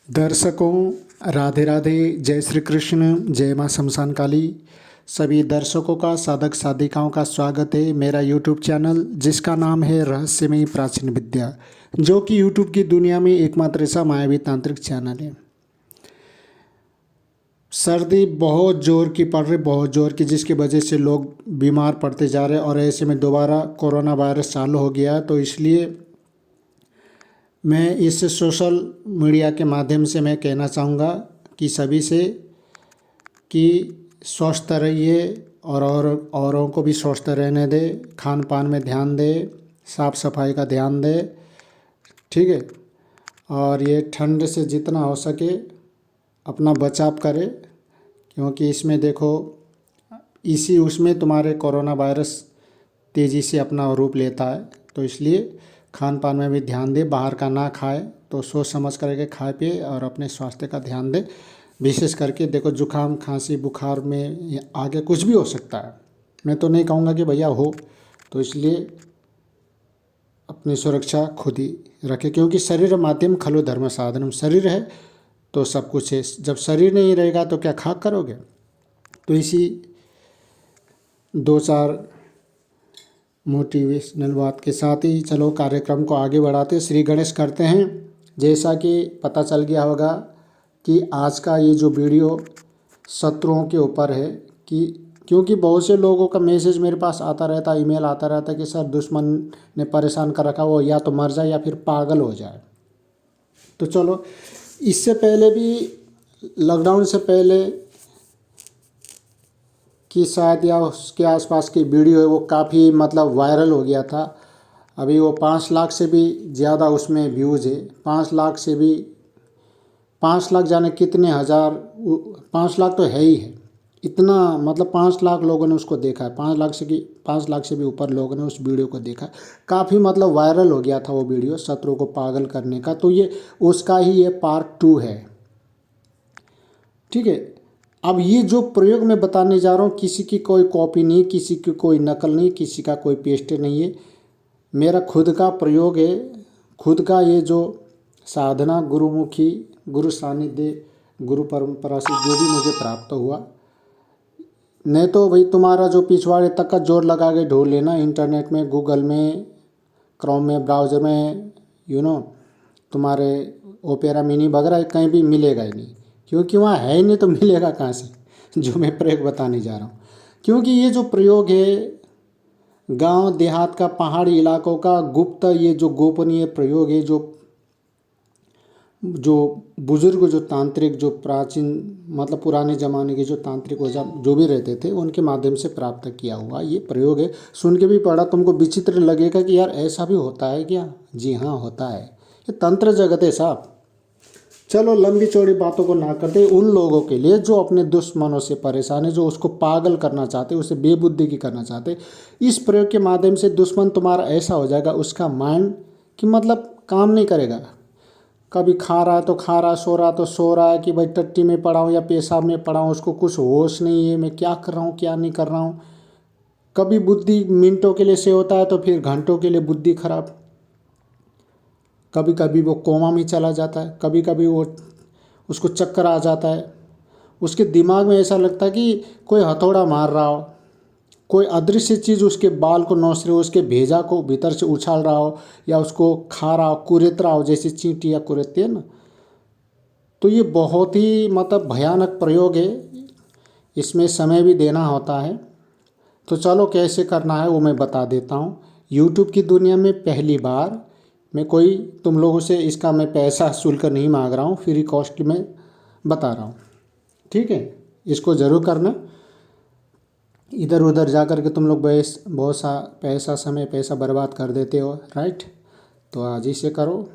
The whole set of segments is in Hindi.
दर्शकों राधे राधे, जय श्री कृष्ण, जय माँ शमशान काली। सभी दर्शकों का, साधक साधिकाओं का स्वागत है मेरा यूट्यूब चैनल जिसका नाम है रहस्यमयी प्राचीन विद्या, जो कि यूट्यूब की दुनिया में एकमात्र ऐसा मायावी तांत्रिक चैनल है। सर्दी बहुत ज़ोर की पड़ रही, बहुत ज़ोर की, जिसकी वजह से लोग बीमार पड़ते जा रहे हैं। और ऐसे में दोबारा कोरोना वायरस चालू हो गया, तो इसलिए मैं इस सोशल मीडिया के माध्यम से मैं कहना चाहूँगा कि सभी से कि स्वस्थ रहिए और औरों को भी स्वस्थ रहने दें, खान पान में ध्यान दें, साफ़ सफाई का ध्यान दें, ठीक है। और ये ठंड से जितना हो सके अपना बचाव करें, क्योंकि इसमें देखो इसी उसमें तुम्हारे कोरोना वायरस तेज़ी से अपना रूप लेता है। तो इसलिए खान पान में भी ध्यान दें, बाहर का ना खाए, तो सोच समझ करके खाए पिए और अपने स्वास्थ्य का ध्यान दें। विशेष करके देखो जुकाम खांसी बुखार में आगे कुछ भी हो सकता है, मैं तो नहीं कहूँगा कि भैया हो, तो इसलिए अपनी सुरक्षा खुद ही रखें, क्योंकि शरीर माध्यम खलु धर्म साधनम, शरीर है तो सब कुछ है। जब शरीर नहीं रहेगा तो क्या खाक करोगे। तो इसी दो चार मोटिवेशनल बात के साथ ही चलो कार्यक्रम को आगे बढ़ाते श्री गणेश करते हैं। जैसा कि पता चल गया होगा कि आज का ये जो वीडियो शत्रुओं के ऊपर है, कि क्योंकि बहुत से लोगों का मैसेज मेरे पास आता रहता, ईमेल आता रहता कि सर दुश्मन ने परेशान कर रखा, वो या तो मर जाए या फिर पागल हो जाए। तो चलो, इससे पहले भी लॉकडाउन से पहले कि शायद या उसके आसपास की वीडियो है वो काफ़ी मतलब वायरल हो गया था। अभी वो 5 लाख से भी ज़्यादा उसमें व्यूज़ है, 5 लाख से भी 5 लाख जाने कितने हज़ार, 5 लाख तो है ही है, इतना मतलब 5 लाख लोगों ने उसको देखा है, 5 लाख से भी ऊपर लोगों ने उस वीडियो को देखा। काफ़ी मतलब वायरल हो गया था वो वीडियो शत्रु को पागल करने का। तो ये उसका ही ये पार्ट 2 है, ठीक है। अब ये जो प्रयोग मैं बताने जा रहा हूँ, किसी की कोई कॉपी नहीं, किसी की कोई नकल नहीं, किसी का कोई पेस्ट नहीं है, मेरा खुद का प्रयोग है, खुद का। ये जो साधना गुरुमुखी, गुरु सानिध्य, गुरु परंपरा से जो भी मुझे प्राप्त हुआ, नहीं तो भाई तुम्हारा जो पिछवाड़े तक का जोर लगा के ढूंढ लेना इंटरनेट में, गूगल में, क्रोम में, ब्राउज़र में, तुम्हारे ओपेरा मिनी वगैरह कहीं भी मिलेगा ही नहीं, क्योंकि वहाँ है ही नहीं, तो मिलेगा कहाँ से जो मैं प्रयोग बताने जा रहा हूँ। क्योंकि ये जो प्रयोग है गांव देहात का, पहाड़ी इलाकों का गुप्त, ये जो गोपनीय प्रयोग है, जो बुजुर्ग, जो तांत्रिक, जो प्राचीन मतलब पुराने ज़माने के जो तांत्रिक औजार जो भी रहते थे उनके माध्यम से प्राप्त किया हुआ ये प्रयोग है। सुन के भी पड़ा तुमको विचित्र लगेगा कि यार ऐसा भी होता है क्या। जी हाँ, होता है, ये तंत्र जगत है साहब। चलो लंबी चौड़ी बातों को ना करते, उन लोगों के लिए जो अपने दुश्मनों से परेशान है, जो उसको पागल करना चाहते, उसे बेबुद्धि की करना चाहते, इस प्रयोग के माध्यम से दुश्मन तुम्हारा ऐसा हो जाएगा, उसका माइंड कि मतलब काम नहीं करेगा। कभी खा रहा है तो खा रहा, सो रहा तो सो रहा है कि भाई टट्टी में पड़ा हूँ या पेशाब में पड़ा हूँ, उसको कुछ होश नहीं है मैं क्या कर रहा हूँ क्या नहीं कर रहा हूँ। कभी बुद्धि मिनटों के लिए से होता है तो फिर घंटों के लिए बुद्धि खराब। कभी कभी वो कोमा में चला जाता है, कभी कभी वो उसको चक्कर आ जाता है, उसके दिमाग में ऐसा लगता है कि कोई हथौड़ा मार रहा हो, कोई अदृश्य चीज़ उसके बाल को नोच रही हो, उसके भेजा को भीतर से उछाल रहा हो, या उसको खा रहा हो, कुरेत रहा हो, जैसे चींटी या कुरेतती है ना। तो ये बहुत ही मतलब भयानक प्रयोग है, इसमें समय भी देना होता है। तो चलो कैसे करना है वो मैं बता देता हूँ। यूट्यूब की दुनिया में पहली बार मैं कोई तुम लोगों से इसका मैं पैसा शुल्क नहीं मांग रहा हूँ, फ्री कॉस्ट में बता रहा हूँ, ठीक है। इसको ज़रूर करना, इधर उधर जा कर के तुम लोग बहुत सा पैसा, समय पैसा बर्बाद कर देते हो, राइट। तो आज ही से करो।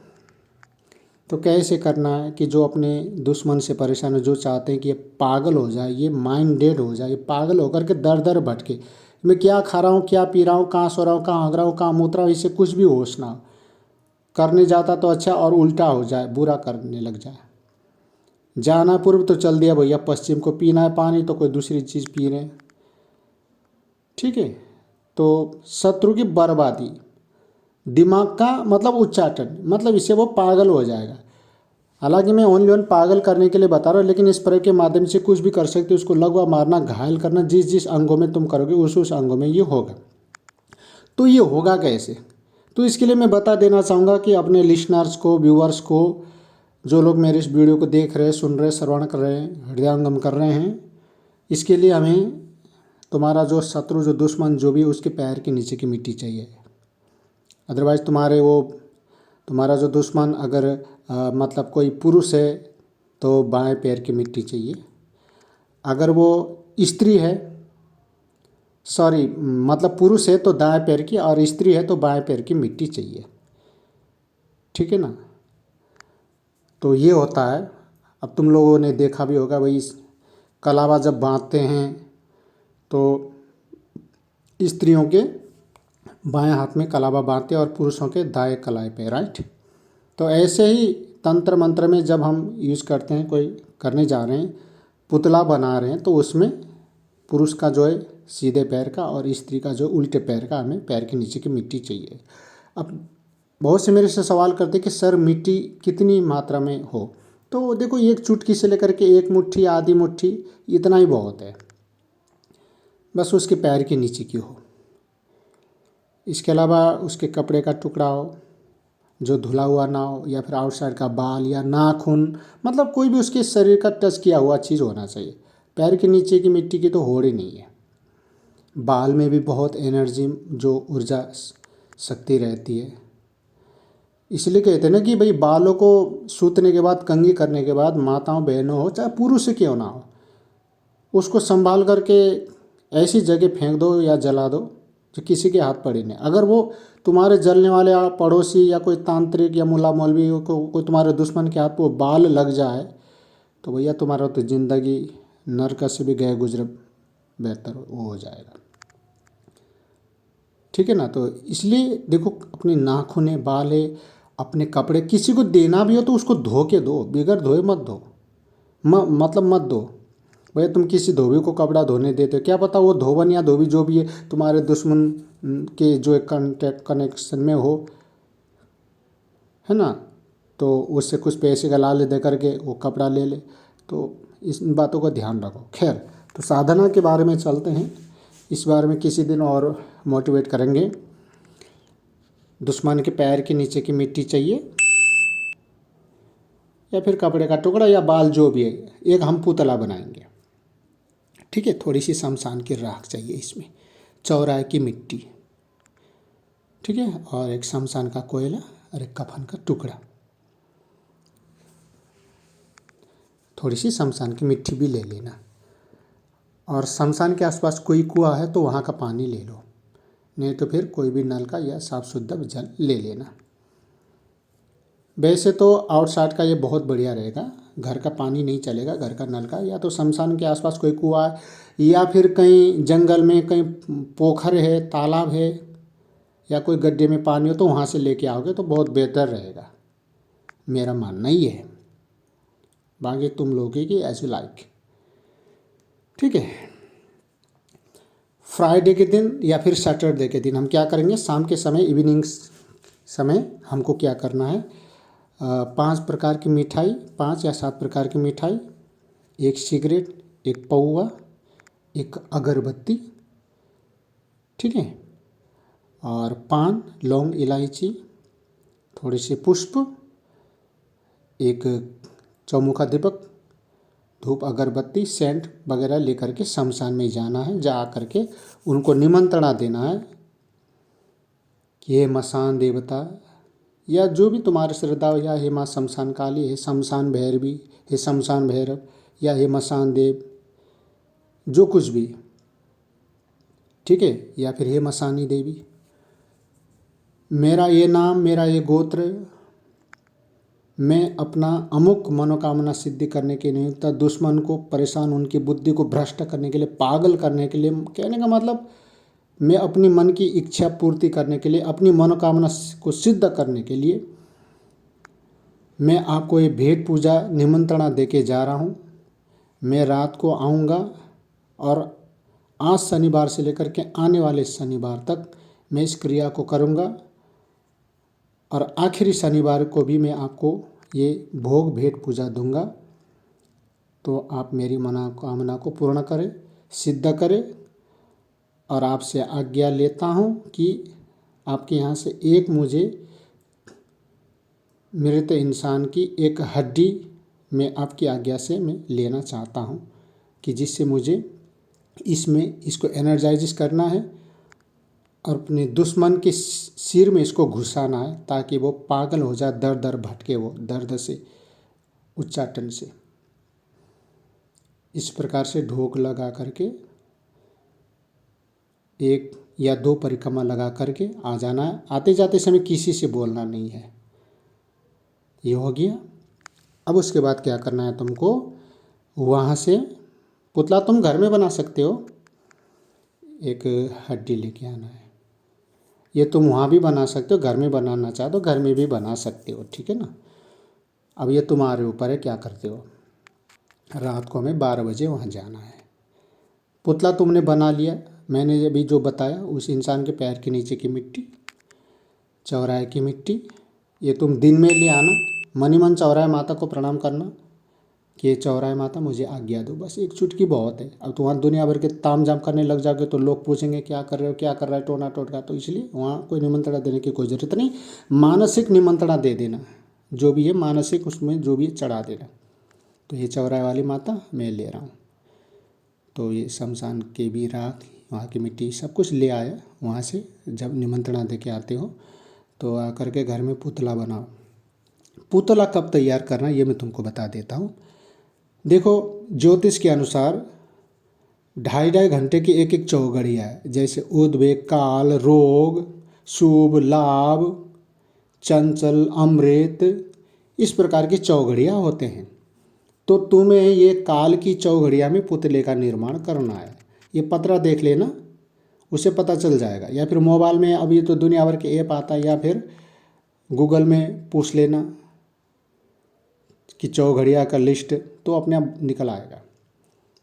तो कैसे करना है कि जो अपने दुश्मन से परेशान है, जो चाहते हैं कि ये पागल हो जाए, ये माइंड डेड हो जाए, ये पागल होकर के दर दर भटके, मैं क्या खा रहा हूँ, क्या पी रहा हूँ, कहाँ सो रहा हूँ, कहाँ हग रहा हूँ, कहाँ मूत रहा हूँ, इससे कुछ भी होश ना हो। करने जाता तो अच्छा, और उल्टा हो जाए, बुरा करने लग जाए। जाना पूर्व तो चल दिया भैया पश्चिम को, पीना है पानी तो कोई दूसरी चीज़ पी रहे हैं, ठीक है। तो शत्रु की बर्बादी, दिमाग का मतलब उच्चाटन, मतलब इससे वो पागल हो जाएगा। हालांकि मैं ओनली वन पागल करने के लिए बता रहा हूँ, लेकिन इस प्रयोग के माध्यम से कुछ भी कर सकते हो। उसको लगवा मारना, घायल करना, जिस जिस अंगों में तुम करोगे उस अंगों में ये होगा। तो ये होगा कैसे? तो इसके लिए मैं बता देना चाहूँगा कि अपने लिसनर्स को, व्यूअर्स को, जो लोग मेरे इस वीडियो को देख रहे हैं, सुन रहे हैं, श्रवण कर रहे हैं, हृदयंगम कर रहे हैं, इसके लिए हमें तुम्हारा जो शत्रु, जो दुश्मन जो भी, उसके पैर के नीचे की मिट्टी चाहिए। अदरवाइज़ तुम्हारा जो दुश्मन अगर मतलब कोई पुरुष है तो बाएं पैर की मिट्टी चाहिए। अगर वो स्त्री है, सॉरी मतलब पुरुष है तो दाएं पैर की, और स्त्री है तो बाएं पैर की मिट्टी चाहिए। ठीक है ना? तो ये होता है। अब तुम लोगों ने देखा भी होगा भाई, कलावा जब बांधते हैं तो स्त्रियों के बाएं हाथ में कलावा बांधते हैं और पुरुषों के दाएं कलाई पे, राइट? तो ऐसे ही तंत्र मंत्र में जब हम यूज़ करते हैं, कोई करने जा रहे हैं, पुतला बना रहे हैं, तो उसमें पुरुष का जो है सीधे पैर का और स्त्री का जो उल्टे पैर का, हमें पैर के नीचे की मिट्टी चाहिए। अब बहुत से मेरे से सवाल करते कि सर मिट्टी कितनी मात्रा में हो? तो देखो, एक चुटकी से लेकर के एक मुट्ठी, आधी मुट्ठी, इतना ही बहुत है, बस उसके पैर के नीचे की हो। इसके अलावा उसके कपड़े का टुकड़ा हो जो धुला हुआ ना हो, या फिर आउटसाइड का बाल या नाखून, मतलब कोई भी उसके शरीर का टच किया हुआ चीज़ होना चाहिए। पैर के नीचे की मिट्टी की तो होड़ ही नहीं है। बाल में भी बहुत एनर्जी, जो ऊर्जा शक्ति रहती है। इसलिए कहते हैं ना कि भाई बालों को सूतने के बाद, कंघी करने के बाद, माताओं बहनों हो चाहे पुरुष क्यों ना हो, उसको संभाल करके ऐसी जगह फेंक दो या जला दो जो किसी के हाथ पड़े नहीं। अगर वो तुम्हारे जलने वाले पड़ोसी या कोई तांत्रिक या मुल्ला मौलवी को, कोई तुम्हारे दुश्मन के हाथ पर बाल लग जाए, तो भैया तुम्हारा तो ज़िंदगी नरक से भी गए गुजरे बेहतर वो हो जाएगा। ठीक है ना? तो इसलिए देखो, अपने नाखून है, बाल है, अपने कपड़े, किसी को देना भी हो तो उसको धो के दो, बगैर धोए मत दो, मतलब मत दो। भैया तुम किसी धोबी को कपड़ा धोने देते हो, क्या पता वो धोबन या धोबी जो भी है तुम्हारे दुश्मन के जो एक कनेक्शन में हो, है ना? तो उससे कुछ पैसे का लालच दे करके वो कपड़ा ले ले। तो इस बातों का ध्यान रखो। खैर, तो साधना के बारे में चलते हैं। इस बारे में किसी दिन और मोटिवेट करेंगे। दुश्मन के पैर के नीचे की मिट्टी चाहिए, या फिर कपड़े का टुकड़ा या बाल, जो भी है, एक हम पुतला बनाएंगे। ठीक है? थोड़ी सी शमशान की राख चाहिए इसमें, चौराहे की मिट्टी, ठीक है, और एक शमशान का कोयला और एक कफन का टुकड़ा। थोड़ी सी शमशान की मिट्टी भी ले लेना, और शमशान के आसपास कोई कुआं है तो वहाँ का पानी ले लो, नहीं तो फिर कोई भी नल का या साफ सुथरा जल ले लेना। वैसे तो आउटसाइड का ये बहुत बढ़िया रहेगा, घर का पानी नहीं चलेगा, घर का नल का, या तो शमशान के आसपास कोई कुआं है, या फिर कहीं जंगल में कहीं पोखर है, तालाब है, या कोई गड्ढे में पानी हो तो वहाँ से लेके आओगे तो बहुत बेहतर रहेगा, मेरा मानना ही है। बाकी तुम लोगों की एज यू लाइक। ठीक है? फ्राइडे के दिन या फिर सैटरडे के दिन हम क्या करेंगे, शाम के समय, इवनिंग समय, हमको क्या करना है, 5 प्रकार की मिठाई, 5 या 7 प्रकार की मिठाई, एक सिगरेट, एक पौवा, एक अगरबत्ती, ठीक है, और पान, लौंग, इलायची, थोड़े से पुष्प, एक चौमुखा दीपक, धूप, अगरबत्ती, सेंट वगैरह लेकर के शमशान में जाना है। जा करके उनको निमंत्रणा देना है कि हे मसान देवता, या जो भी तुम्हारी श्रद्धा हो, या हे माँ शमशान काली, हे शमशान भैरवी, हे शमशान भैरव, या हे मसान देव, जो कुछ भी, ठीक है, या फिर हे मसानी देवी, मेरा ये नाम, मेरा ये गोत्र, मैं अपना अमुक मनोकामना सिद्धि करने के निमित्त दुश्मन को परेशान, उनकी बुद्धि को भ्रष्ट करने के लिए, पागल करने के लिए, कहने का मतलब मैं अपनी मन की इच्छा पूर्ति करने के लिए, अपनी मनोकामना को सिद्ध करने के लिए मैं आपको ये भेंट पूजा निमंत्रणा देके जा रहा हूँ। मैं रात को आऊँगा और आज शनिवार से लेकर के आने वाले शनिवार तक मैं इस क्रिया को करूँगा, और आखिरी शनिवार को भी मैं आपको ये भोग भेंट पूजा दूंगा, तो आप मेरी मनोकामना को पूर्ण करें, सिद्ध करें। और आपसे आज्ञा लेता हूँ कि आपके यहाँ से एक मुझे मृत इंसान की एक हड्डी मैं आपकी आज्ञा से मैं लेना चाहता हूँ, कि जिससे मुझे इसको एनर्जाइज करना है और अपने दुश्मन के सिर में इसको घुसाना है, ताकि वो पागल हो जाए, दर दर भटके वो दर्द से, उच्चाटन से। इस प्रकार से ढोक लगा करके 1 या 2 परिक्रमा लगा करके आ जाना है। आते जाते समय किसी से बोलना नहीं है। ये हो गया। अब उसके बाद क्या करना है तुमको, वहाँ से पुतला तुम घर में बना सकते हो, एक हड्डी लेके आना है। ये तुम वहाँ भी बना सकते हो, घर में बनाना चाहो तो घर में भी बना सकते हो, ठीक है ना। अब ये तुम्हारे ऊपर है क्या करते हो। रात को हमें 12 बजे वहाँ जाना है। पुतला तुमने बना लिया, मैंने अभी जो बताया, उस इंसान के पैर के नीचे की मिट्टी, चौराहे की मिट्टी, ये तुम दिन में ले आना। मन ही मन चौराहे माता को प्रणाम करना कि ये चौराहे माता मुझे आज्ञा दो, बस एक चुटकी बहुत है। अब तुम वहाँ दुनिया भर के ताम झाम करने लग जाओगे तो लोग पूछेंगे क्या कर रहे हो, क्या कर रहा है, टोना टोटका। तो इसलिए वहाँ कोई निमंत्रणा देने की कोई ज़रूरत नहीं, मानसिक निमंत्रणा दे देना, जो भी है मानसिक, उसमें जो भी चढ़ा देना। तो ये चौराहे वाली माता मैं ले रहा हूँ। तो ये शमशान के भी राख, वहाँ की मिट्टी, सब कुछ ले आया वहाँ से। जब निमंत्रणा दे के आते हो तो आकर के घर में पुतला बनाओ। पुतला कब तैयार करना ये मैं तुमको बता देता हूँ। देखो, ज्योतिष के अनुसार 2.5 घंटे की एक एक चौघड़िया है, जैसे उद्वेग, काल, रोग, शुभ, लाभ, चंचल, अमृत, इस प्रकार की चौघड़िया होते हैं। तो तुम्हें ये काल की चौघड़िया में पुतले का निर्माण करना है। ये पतरा देख लेना, उसे पता चल जाएगा। या फिर मोबाइल में अभी तो दुनिया भर के ऐप आता है, या फिर गूगल में पूछ लेना कि चौघड़िया का लिस्ट, तो अपने आप निकल आएगा।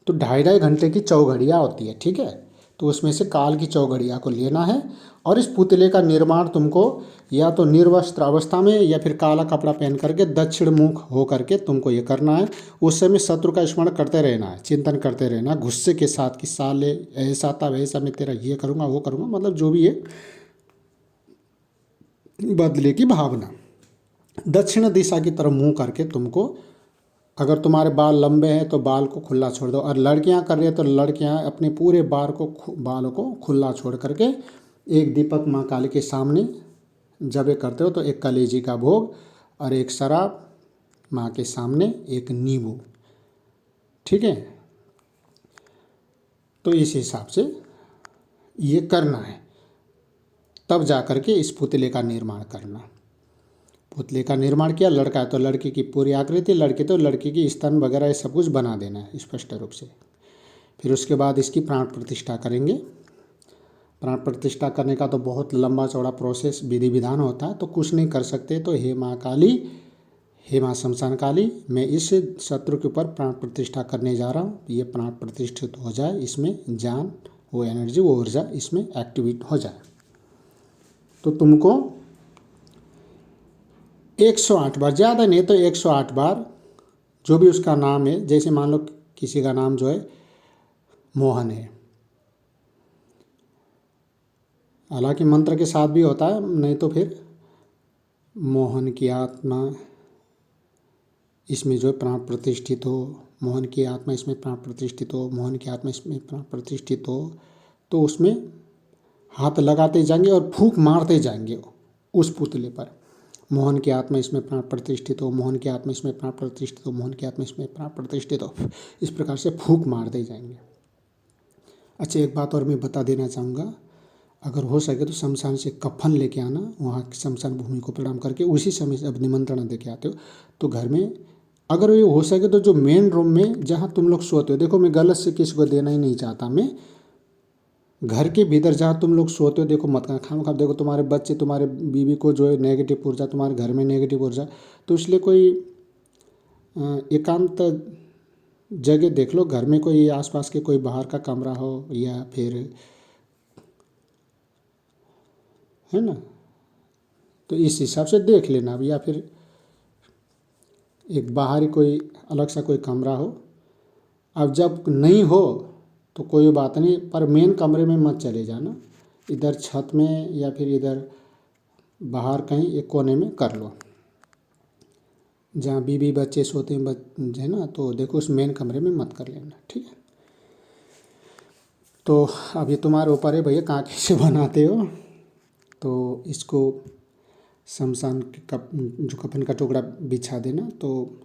तो 2.5 घंटे की चौघड़िया होती है, ठीक है। तो उसमें से काल की चौघड़िया को लेना है। और इस पुतले का निर्माण तुमको या तो निर्वस्त्र अवस्था में या फिर काला कपड़ा पहन करके दक्षिण मुख हो करके तुमको ये करना है। उस समय शत्रु का स्मरण करते रहना है, चिंतन करते रहना गुस्से के साथ कि साले ऐसा था वैसा, मैं तेरा ये करूँगा वो करूँगा, मतलब जो भी है बदले की भावना। दक्षिण दिशा की तरफ मुँह करके तुमको, अगर तुम्हारे बाल लंबे हैं तो बाल को खुला छोड़ दो, और लड़कियां कर रही है तो लड़कियां अपने पूरे बालों को खुला छोड़ करके एक दीपक माँ काली के सामने जब ये करते हो तो एक कलेजी का भोग और एक शराब, माँ के सामने एक नींबू, ठीक है। तो इस हिसाब से ये करना है, तब जा कर के इस पुतले का निर्माण करना। पुतले का निर्माण किया, लड़का है तो लड़की की पूरी आकृति, लड़की तो लड़की की स्तन वगैरह ये सब कुछ बना देना है स्पष्ट रूप से। फिर उसके बाद इसकी प्राण प्रतिष्ठा करेंगे। प्राण प्रतिष्ठा करने का तो बहुत लंबा चौड़ा प्रोसेस विधि विधान होता है, तो कुछ नहीं कर सकते। तो हे माँ काली, हे माँ शमशान काली, मैं इस शत्रु के ऊपर प्राण प्रतिष्ठा करने जा रहा हूँ। ये प्राण प्रतिष्ठित हो जाए, इसमें जान, वो एनर्जी, वो ऊर्जा इसमें एक्टिवेट हो जाए। तो तुमको 108 बार, ज़्यादा नहीं तो 108 बार, जो भी उसका नाम है, जैसे मान लो किसी का नाम जो है मोहन है, हालांकि मंत्र के साथ भी होता है, नहीं तो फिर मोहन की आत्मा इसमें जो है प्राण प्रतिष्ठित हो, मोहन की आत्मा इसमें प्राण प्रतिष्ठित हो, मोहन की आत्मा इसमें प्राण प्रतिष्ठित हो, तो उसमें हाथ लगाते जाएंगे और फूंक मारते जाएंगे उस पुतले पर। मोहन की आत्मा इसमें प्राण प्रतिष्ठित हो, मोहन की आत्मा इसमें प्राण प्रतिष्ठित हो, मोहन की आत्मा इसमें प्राण प्रतिष्ठित हो, इस प्रकार से फूंक मारते जाएंगे। अच्छा, एक बात और मैं बता देना चाहूँगा, अगर हो सके तो शमशान से कफन लेके आना, वहाँ शमशान भूमि को प्रणाम करके उसी समय जब निमंत्रण दे के आते हो तो घर में, अगर ये हो सके तो जो मेन रूम में जहाँ तुम लोग सोते हो, देखो मैं गलत से किसी को देना ही नहीं चाहता, मैं घर के भीतर जहाँ तुम लोग सोते हो देखो मत करना। खाम देखो तुम्हारे बच्चे, तुम्हारे बीवी को जो है नेगेटिव ऊर्जा, तुम्हारे घर में नेगेटिव ऊर्जा, तो इसलिए कोई एकांत जगह देख लो, घर में कोई आसपास के कोई बाहर का कमरा हो, या फिर, है ना, तो इस हिसाब से देख लेना। या फिर एक बाहरी कोई अलग सा कोई कमरा हो। अब जब नहीं हो तो कोई बात नहीं, पर मेन कमरे में मत चले जाना, इधर छत में या फिर इधर बाहर कहीं एक कोने में कर लो, जहाँ बीवी बच्चे सोते हैं है ना, तो देखो उस मेन कमरे में मत कर लेना, ठीक है। तो अब ये तुम्हारे ऊपर है भैया, कहाँ कैसे बनाते हो। तो इसको शमशान के जो कफन का टुकड़ा बिछा देना, तो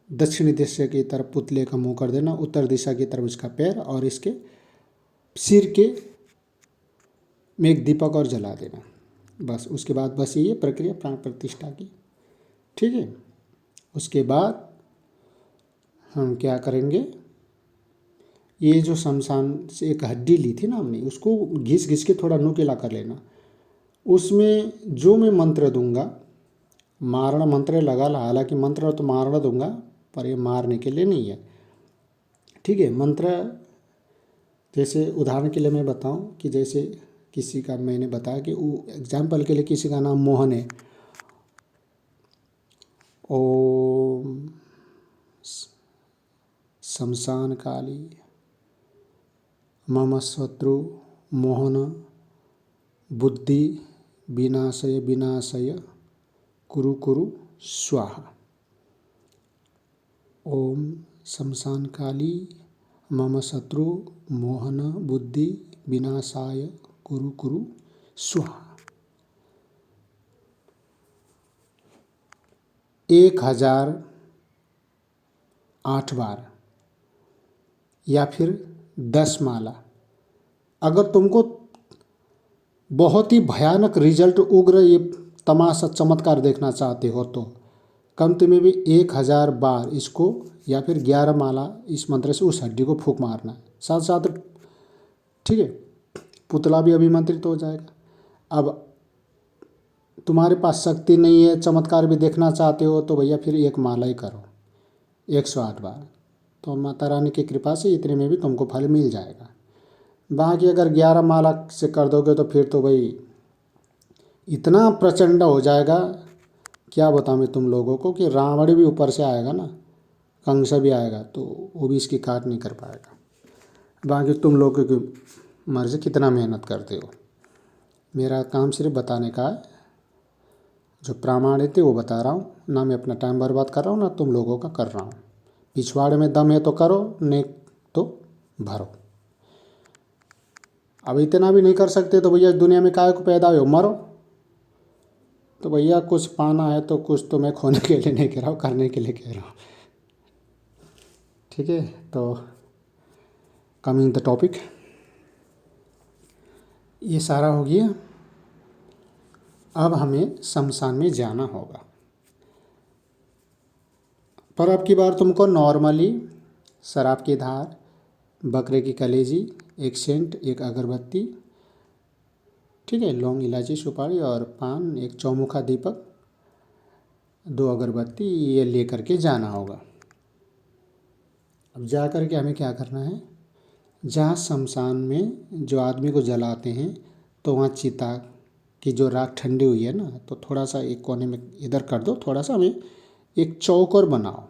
दक्षिणी दिशा की तरफ पुतले का मुंह कर देना, उत्तर दिशा की तरफ इसका पैर, और इसके सिर के में एक दीपक और जला देना। बस उसके बाद बस ये प्रक्रिया प्राण प्रतिष्ठा की, ठीक है। उसके बाद हम क्या करेंगे, ये जो शमशान से एक हड्डी ली थी ना हमने, उसको घिस घिस के थोड़ा नुकीला कर लेना। उसमें जो मैं मंत्र दूंगा, मारण मंत्र लगा ला, हालांकि मंत्र तो मारण दूंगा, पर ये मारने के लिए नहीं है, ठीक है। मंत्र जैसे उदाहरण के लिए मैं बताऊं कि जैसे किसी का मैंने बताया कि एग्जाम्पल के लिए किसी का नाम मोहन है, ओम शमशान काली मम शत्रु मोहन बुद्धि विनाशय विनाशय कुरु कुरु स्वाहा। ओम शमशान काली मम शत्रु मोहन बुद्धि विनाशाय कुरु कुरु स्वाहा। 1008 बार या फिर 10 माला। अगर तुमको बहुत ही भयानक रिजल्ट, उग्र ये तमाशा चमत्कार देखना चाहते हो तो कम में भी 1000 बार इसको, या फिर 11 माला इस मंत्र से उस हड्डी को फूंक मारना है साथ साथ, ठीक है। पुतला भी अभिमंत्रित हो जाएगा। अब तुम्हारे पास शक्ति नहीं है, चमत्कार भी देखना चाहते हो, तो भैया फिर एक माला ही करो 108 बार, तो माता रानी की कृपा से इतने में भी तुमको फल मिल जाएगा। बाकी अगर 11 माला से कर दोगे तो फिर तो भाई इतना प्रचंड हो जाएगा, क्या बताऊँ मैं तुम लोगों को, कि रावण भी ऊपर से आएगा ना, कंस भी आएगा, तो वो भी इसकी काट नहीं कर पाएगा। बाकी तुम लोगों की मर्जी, कितना मेहनत करते हो। मेरा काम सिर्फ बताने का है, जो प्रामाणिक है वो बता रहा हूँ, ना मैं अपना टाइम बर्बाद कर रहा हूँ, ना तुम लोगों का कर रहा हूँ। पिछवाड़े में दम है तो करो, नहीं तो भरो। अब इतना भी नहीं कर सकते तो भैया दुनिया में काहे को पैदा हो, मरो। तो भैया कुछ पाना है तो कुछ तो मैं खोने के लिए नहीं कह रहा हूँ, करने के लिए कह रहा हूँ, ठीक है। तो कमिंग द टॉपिक, ये सारा हो गया। अब हमें शमशान में जाना होगा, पर अब की बार तुमको नॉर्मली शराब की धार, बकरे की कलेजी, एक सेंट, एक अगरबत्ती, ठीक है, लौंग इलायची सुपारी और पान, एक चौमुखा दीपक, 2 अगरबत्ती, ये लेकर के जाना होगा। अब जा कर के हमें क्या करना है, जहाँ शमशान में जो आदमी को जलाते हैं, तो वहाँ चिता की जो राख ठंडी हुई है ना, तो थोड़ा सा एक कोने में इधर कर दो, थोड़ा सा हमें एक चौकर बनाओ,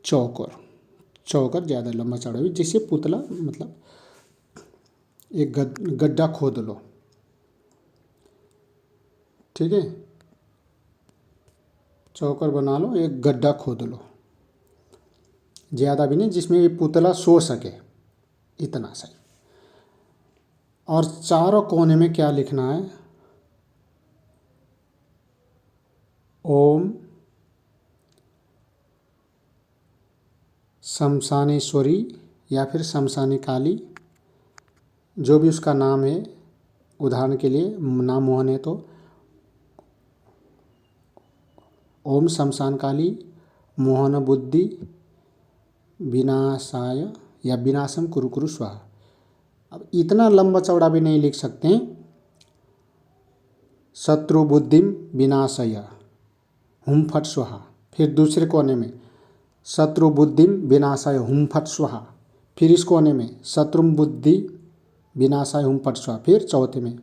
चौकर चौकर ज़्यादा लंबा चौड़ा भी, जिससे पुतला मतलब एक गड्ढा खोद लो, ठीक है। चौकर बना लो, एक गड्ढा खोद लो, ज़्यादा भी नहीं, जिसमें ये पुतला सो सके, इतना सही। और चारों कोने में क्या लिखना है, ओम शमशानेश्वरी या फिर शमशानी काली, जो भी उसका नाम है। उदाहरण के लिए नाम मोहन है तो ओम शमशान काली मोहन बुद्धि विनाशाय या विनाशम कुरु कुरु स्वाहा। अब इतना लंबा चौड़ा भी नहीं लिख सकते हैं। शत्रु बुद्धिम विनाशय हुम फट स्वाहा। फिर दूसरे कोने में शत्रु बुद्धिम विनाशाय हुम फट स्वाहा। फिर इस कोने में शत्रु बुद्धि विनाशाय हुम फट स्वाहा। फिर चौथे में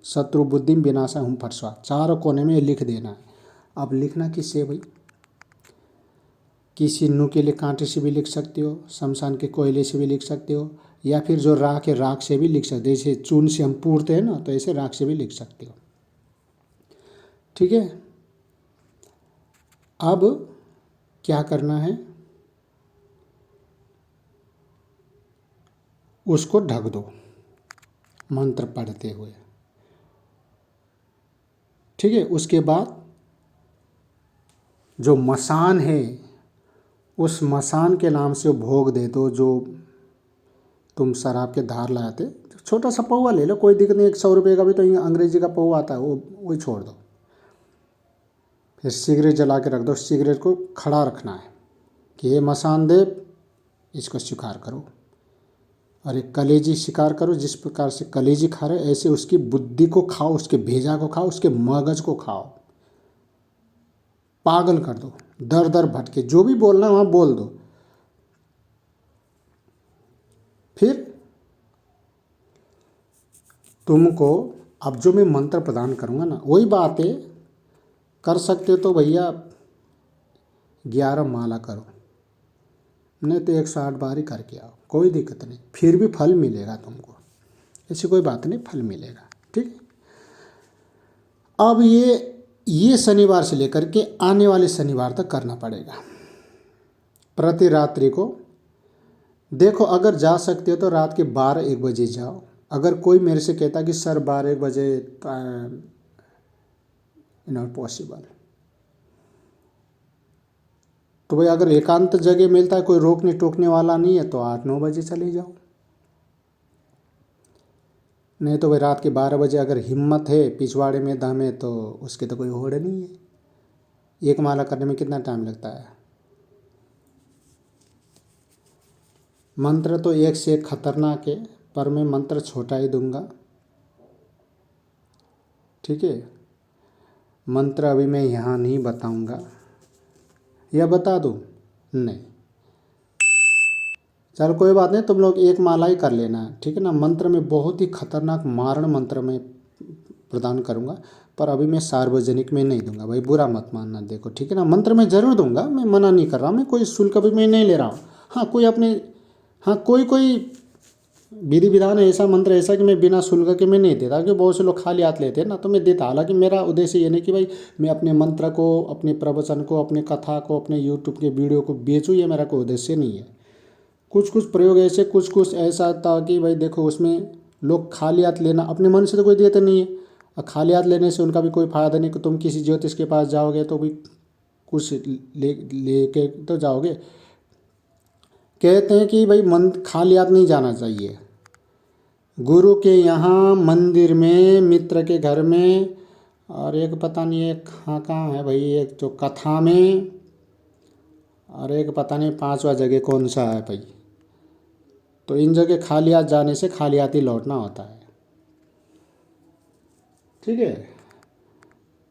शत्रु बुद्धिम विनाशाय हुम फट स्वाहा। चारों कोने में लिख देना है। अब लिखना किससे भाई, किसी नुकीले कांटे से भी लिख सकते हो, शमशान के कोयले से भी लिख सकते हो, या फिर जो राख है राख से भी लिख सकते हो। जैसे चून से हम पूरते हैं ना, तो ऐसे राख से भी लिख सकते हो। ठीक है। अब क्या करना है, उसको ढक दो मंत्र पढ़ते हुए। ठीक है। उसके बाद जो मसान है, उस मसान के नाम से भोग दे दो। जो तुम शराब के धार लाए थे, छोटा सा पौवा ले लो, कोई दिक्कत नहीं। 100 रुपये का भी तो अंग्रेजी का पौवा आता है, वो वही छोड़ दो। फिर सिगरेट जला के रख दो। सिगरेट को खड़ा रखना है कि ये मसान देव, इसको स्वीकार करो। और एक कलेजी शिकार करो। जिस प्रकार से कलेजी खा रहे ऐसे उसकी बुद्धि को खाओ, उसके भेजा को खाओ, उसके मगज को खाओ, पागल कर दो, दर दर भटके। जो भी बोलना है वहाँ बोल दो। फिर तुमको अब जो मैं मंत्र प्रदान करूँगा ना, वही बातें कर सकते हो तो भैया 11 माला करो, नहीं तो 108 बार ही करके आओ, कोई दिक्कत नहीं। फिर भी फल मिलेगा तुमको, ऐसी कोई बात नहीं, फल मिलेगा। ठीक है। अब ये शनिवार से लेकर के आने वाले शनिवार तक करना पड़ेगा। प्रति रात्रि को देखो, अगर जा सकते हो तो रात के 12-1 बजे जाओ। अगर कोई मेरे से कहता कि सर 12-1 बजे नॉट पॉसिबल, तो भाई अगर एकांत जगह मिलता है, कोई रोकने टोकने वाला नहीं है, तो 8-9 बजे चले जाओ। नहीं तो भाई रात के 12 बजे अगर हिम्मत है पिछवाड़े में दम है, तो उसके तो कोई होड़ नहीं है। एक माला करने में कितना टाइम लगता है। मंत्र तो एक से एक खतरनाक है, पर मैं मंत्र छोटा ही दूंगा। ठीक है। मंत्र अभी मैं यहाँ नहीं बताऊंगा, या बता दूँ? नहीं, चलो कोई बात नहीं, तुम लोग एक माला ही कर लेना। ठीक है ना। मंत्र में बहुत ही खतरनाक मारण मंत्र में प्रदान करूँगा, पर अभी मैं सार्वजनिक में नहीं दूंगा। भाई बुरा मत मानना। देखो ठीक है ना, मंत्र मैं ज़रूर दूंगा, मैं मना नहीं कर रहा, मैं कोई शुल्क अभी मैं नहीं ले रहा हूँ। हाँ कोई अपने, हाँ कोई विधि विधान है, ऐसा मंत्र ऐसा कि मैं बिना शुल्क के मैं नहीं देता, क्योंकि बहुत से लोग खाली हाथ लेते हैं ना, तो मैं देता। हालांकि मेरा उद्देश्य ये नहीं कि भाई मैं अपने मंत्र को, अपने प्रवचन को, अपने कथा को, अपने यूट्यूब के वीडियो को बेचूँ, ये मेरा कोई उद्देश्य नहीं है। कुछ कुछ प्रयोग ऐसे, कुछ कुछ ऐसा था कि भाई देखो उसमें लोग खाली हाथ लेना, अपने मन से तो कोई देते नहीं है, और खाली हाथ लेने से उनका भी कोई फ़ायदा नहीं। कि तुम किसी ज्योतिष के पास जाओगे तो भी कुछ ले के तो जाओगे। कहते हैं कि भाई मन खाली हाथ नहीं जाना चाहिए। गुरु के यहाँ, मंदिर में, मित्र के घर में, और एक पता नहीं एक कहाँ है भाई, एक जो कथा में, और एक पता नहीं 5वां जगह कौन सा है भाई। तो इन जगह खाली हाथ जाने से खाली हाथ ही लौटना होता है। ठीक है।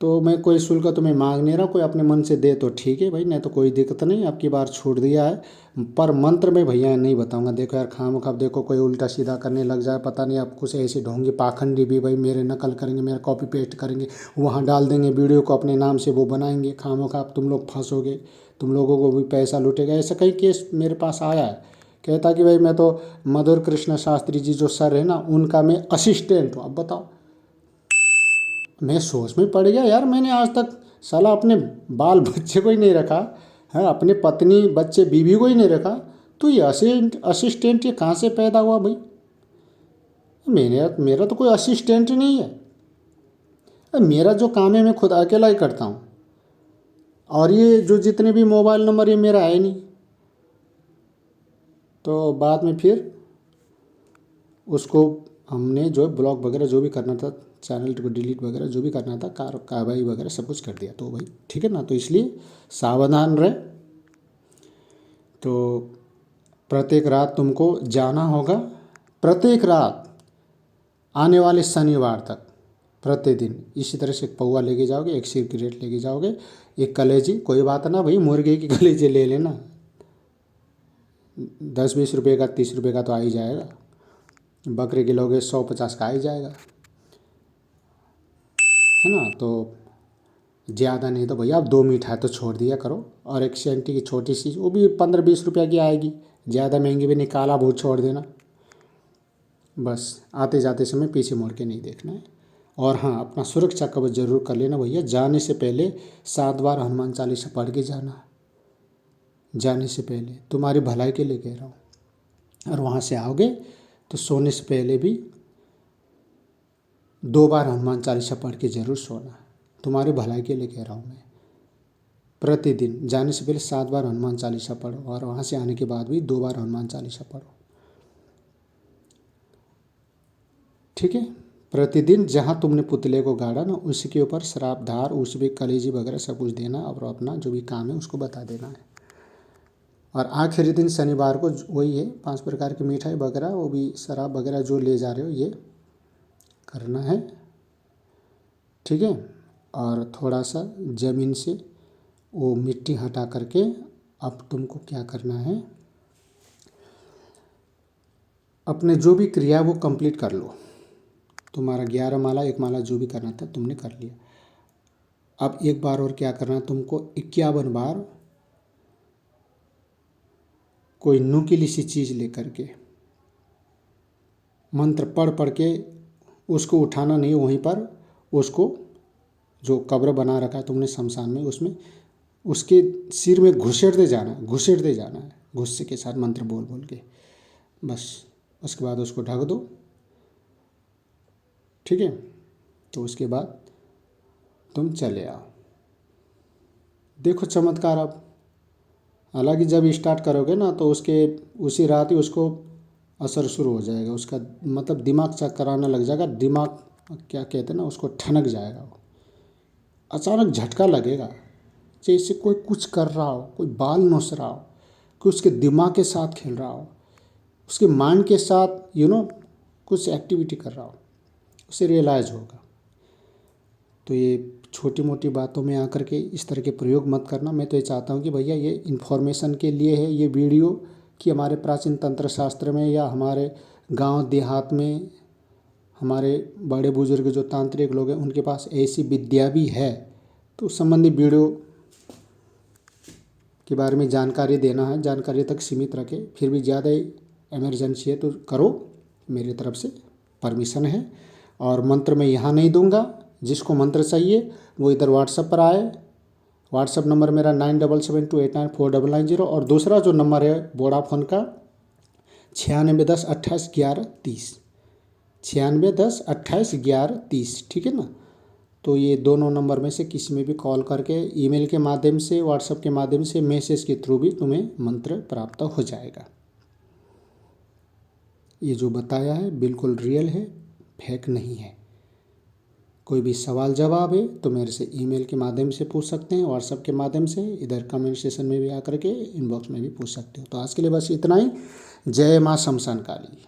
तो मैं कोई शुल्क तुम्हें मांग नहीं रहा, कोई अपने मन से दे तो ठीक है भाई, नहीं तो कोई दिक्कत नहीं। अब की बार छोड़ दिया है, पर मंत्र में भैया नहीं बताऊंगा। देखो यार खामखा देखो कोई उल्टा सीधा करने लग जाए, पता नहीं आप कुछ ऐसे ढोंगे पाखंडी भी भाई मेरे नकल करेंगे, मेरा कॉपी पेस्ट करेंगे, वहाँ डाल देंगे वीडियो को अपने नाम से, वो बनाएंगे। खामखा तुम लोग फंसोगे, तुम लोगों को भी पैसा लूटेगा। ऐसा कई केस मेरे पास आया है। कहता कि भाई मैं तो मधुर कृष्ण शास्त्री जी जो सर है ना, उनका मैं असिस्टेंट हूँ। अब बताओ, मैं सोच में पड़ गया यार। मैंने आज तक साला अपने बाल बच्चे को ही नहीं रखा है, अपने पत्नी बच्चे बीवी को ही नहीं रखा, तो ये असिस्टेंट ये कहाँ से पैदा हुआ भाई। मेरा तो कोई असिस्टेंट नहीं है। मेरा जो काम है मैं खुद अकेला ही करता हूँ। और ये जो जितने भी मोबाइल नंबर ये मेरा है नहीं। तो बाद में फिर उसको हमने जो ब्लॉक वगैरह जो भी करना था, चैनल को डिलीट वगैरह जो भी करना था, कार्रवाई वगैरह सब कुछ कर दिया। तो भाई ठीक है ना, तो इसलिए सावधान रहे। तो प्रत्येक रात तुमको जाना होगा, प्रत्येक रात आने वाले शनिवार तक प्रतिदिन इसी तरह से एक पौवा लेके जाओगे, एक सिगरेट लेके जाओगे, एक कलेजी, कोई बात ना भाई मुर्गे की कलेजी ले लेना, 10-20 रुपये का, 30 रुपये का तो आ ही जाएगा। बकरे के लोगे 100-50 का आ ही जाएगा, है ना। तो ज़्यादा नहीं तो भैया आप 2 मिठाई तो छोड़ दिया करो, और एक सेंटी की छोटी सी, वो भी 15-20 रुपया की आएगी, ज़्यादा महंगी भी नहीं, काला भूत छोड़ देना। बस आते जाते समय पीछे मुड़ के नहीं देखना है। और हाँ, अपना सुरक्षा कवच जरूर कर लेना भैया। जाने से पहले 7 बार हनुमान चालीसा पढ़ के जाना, जाने से पहले, तुम्हारी भलाई के लिए कह रहा हूँ। और वहाँ से आओगे तो सोने से पहले भी 2 बार हनुमान चालीसा पढ़ के जरूर सोना, तुम्हारी भलाई के लिए कह रहा हूँ मैं। प्रतिदिन जाने से पहले 7 बार हनुमान चालीसा पढ़ो, और वहाँ से आने के बाद भी 2 बार हनुमान चालीसा पढ़ो, ठीक है। प्रतिदिन जहाँ तुमने पुतले को गाड़ा ना, उसी के ऊपर श्राप धार, उस भी कलेजी वगैरह सब कुछ देना, और अपना जो भी काम है उसको बता देना है। और आखिरी दिन शनिवार को वही है, 5 प्रकार की मिठाई वगैरह, वो भी शराब वगैरह जो ले जा रहे हो ये करना है, ठीक है। और थोड़ा सा ज़मीन से वो मिट्टी हटा करके अब तुमको क्या करना है, अपने जो भी क्रिया वो कंप्लीट कर लो। तुम्हारा 11 माला 1 माला जो भी करना था तुमने कर लिया। अब एक बार और क्या करना है तुमको, 51 बार कोई नुकीली सी चीज़ लेकर के मंत्र पढ़ पढ़ के उसको उठाना नहीं, वहीं पर उसको जो कब्र बना रखा है तुमने शमशान में, उसमें उसके सिर में घुसेड़ते जाना है, घुसेड़ते जाना है गुस्से के साथ मंत्र बोल बोल के, बस। उसके बाद उसको ढक दो, ठीक है। तो उसके बाद तुम चले आओ, देखो चमत्कार। अब हालांकि जब स्टार्ट करोगे ना तो उसके उसी रात ही उसको असर शुरू हो जाएगा, उसका मतलब दिमाग चक्कर आने लग जाएगा, दिमाग क्या कहते हैं ना उसको, ठनक जाएगा वो, अचानक झटका लगेगा, जैसे कोई कुछ कर रहा हो, कोई बाल नोच रहा हो, कोई उसके दिमाग के साथ खेल रहा हो, उसके माइंड के साथ कुछ एक्टिविटी कर रहा हो, उसे रियलाइज होगा। तो ये छोटी मोटी बातों में आकर के इस तरह के प्रयोग मत करना। मैं तो ये चाहता हूँ कि भैया ये इन्फॉर्मेशन के लिए है ये वीडियो, कि हमारे प्राचीन तंत्र शास्त्र में या हमारे गांव देहात में हमारे बड़े बुजुर्ग जो तांत्रिक लोग हैं उनके पास ऐसी विद्या भी है, तो उस संबंधी वीडियो के बारे में जानकारी देना है, जानकारी तक सीमित रखें। फिर भी ज़्यादा इमरजेंसी है तो करो, मेरी तरफ से परमिशन है। और मंत्र मैं यहाँ नहीं दूंगा, जिसको मंत्र चाहिए वो इधर व्हाट्सएप पर आए। व्हाट्सएप नंबर मेरा 9772894990, और दूसरा जो नंबर है वोडाफोन का 9610281130, 9610281130, ठीक है ना। तो ये दोनों नंबर में से किसी में भी कॉल करके, ईमेल के माध्यम से, व्हाट्सएप के माध्यम से, मैसेज के थ्रू भी तुम्हें मंत्र प्राप्त हो जाएगा। ये जो बताया है बिल्कुल रियल है, फेक नहीं है। कोई भी सवाल जवाब है तो मेरे से ईमेल के माध्यम से पूछ सकते हैं, व्हाट्सएप के माध्यम से, इधर कमेंट सेशन में भी आकर के इनबॉक्स में भी पूछ सकते हो। तो आज के लिए बस इतना ही। जय माँ शमशान काली।